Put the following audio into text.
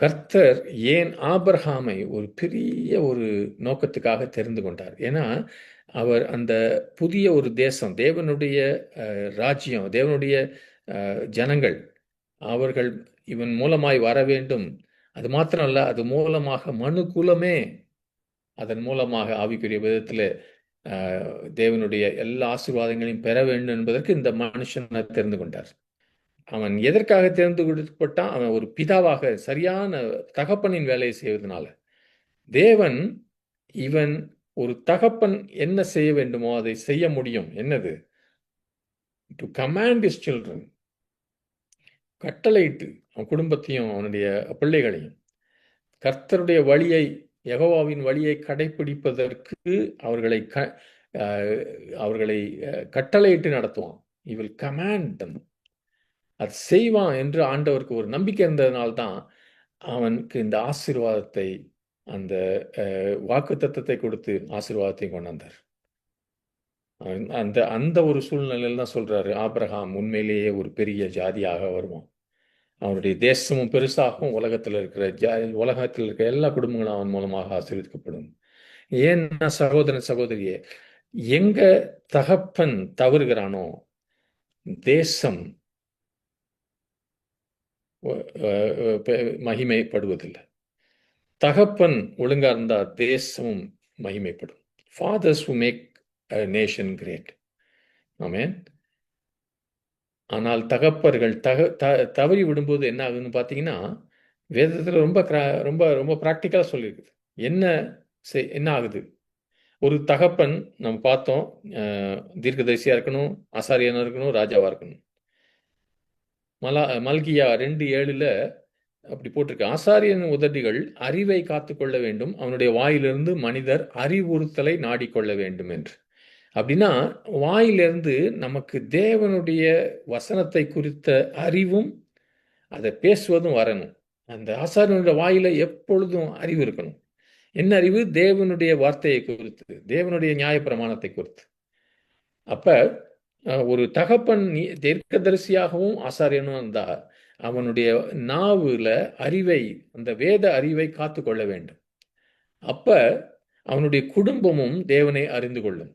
கர்த்தர் ஏன் ஆபிரகாமை ஒரு பெரிய ஒரு நோக்கத்துக்காக தெரிந்து கொண்டார்? ஏன்னா, அவர் அந்த புதிய ஒரு தேசம், தேவனுடைய ராஜ்யம், தேவனுடைய ஜனங்கள், அவர்கள் இவன் மூலமாய் வர வேண்டும். அது மாத்திரம் அல்ல, அது மூலமாக மனுக்குலமே அதன் மூலமாக ஆவிக்குரிய விதத்தில தேவனுடைய எல்லா ஆசீர்வாதங்களையும் பெற வேண்டும் என்பதற்கு இந்த மனுஷனை தெரிந்து கொண்டார். அவன் எதற்காக தேர்ந்து கொடுக்கப்பட்டான்? அவன் ஒரு பிதாவாக சரியான தகப்பனின் வேலையை செய்வதனால. தேவன் இவன் ஒரு தகப்பன் என்ன செய்ய வேண்டுமோ அதை செய்ய முடியும். என்னது? Du command his children. கட்டளையிட்டு அவன் குடும்பத்தையும் அவனுடைய பிள்ளைகளையும் கர்த்தருடைய வழியை, யெகோவாவின் வழியை கடைப்பிடிப்பதற்கு அவர்களை அவர்களை கட்டளையிட்டு நடத்துவான். He will command them. அது செய்வான் என்று ஆண்டவருக்கு ஒரு நம்பிக்கை இருந்ததனால்தான் அவனுக்கு இந்த ஆசீர்வாதத்தை, அந்த வாக்குத்தத்தத்தை கொடுத்து ஆசீர்வாதத்தை கொண்டு வந்தார். அந்த அந்த ஒரு சூழ்நிலையில் தான் சொல்றாரு, ஆபிரகாம் உண்மையிலேயே ஒரு பெரிய ஜாதியாக வருவான். அவனுடைய தேசமும் பெருசாகவும், உலகத்தில் இருக்கிற எல்லா குடும்பங்களும் அவன் மூலமாக ஆசீர்வதிக்கப்படும். ஏன்னா சகோதரன் சகோதரியே, எங்க தகப்பன் தவறுகிறானோ தேசம் மகிமைப்படுவதில்லை. தகப்பன் ஒழுங்கா இருந்தா தேசமும் மகிமைப்படும். Fathers who make a nation great. ஆமென். ஆனால் தகப்பர்கள் தவறி விடும்போது என்ன ஆகுதுன்னு பார்த்தீங்கன்னா, வேதத்தில் ரொம்ப ரொம்ப ரொம்ப பிராக்டிக்கலா சொல்லியிருக்குது. என்ன என்ன ஆகுது? ஒரு தகப்பன் நம்ம பார்த்தோம், தீர்க்கதரிசியா இருக்கணும், ஆசாரியனா இருக்கணும், ராஜாவா இருக்கணும். மல்கியா 2:7 அப்படி போட்டிருக்கு. ஆசாரியன் உதடுகள் அறிவை காத்துக்கொள்ள வேண்டும், அவனுடைய வாயிலிருந்து மனிதர் அறிவுறுத்தலை நாடிக்கொள்ள வேண்டும் என்று. அப்படின்னா வாயிலிருந்து நமக்கு தேவனுடைய வசனத்தை குறித்த அறிவும் அதை பேசுவதும் வரணும். அந்த ஆசாரியனுடைய வாயில எப்பொழுதும் அறிவு இருக்கணும். என்ன அறிவு? தேவனுடைய வார்த்தையை குறித்து, தேவனுடைய நியாயப்பிரமாணத்தை குறித்து. அப்ப ஒரு தகப்பன் தீர்க்கதரிசியாகவும் ஆசாரியனும் இருந்தா அவனுடைய நாவுல அறிவை, அந்த வேத அறிவை காத்து கொள்ள வேண்டும். அப்ப அவனுடைய குடும்பமும் தேவனை அறிந்து கொள்ளும்.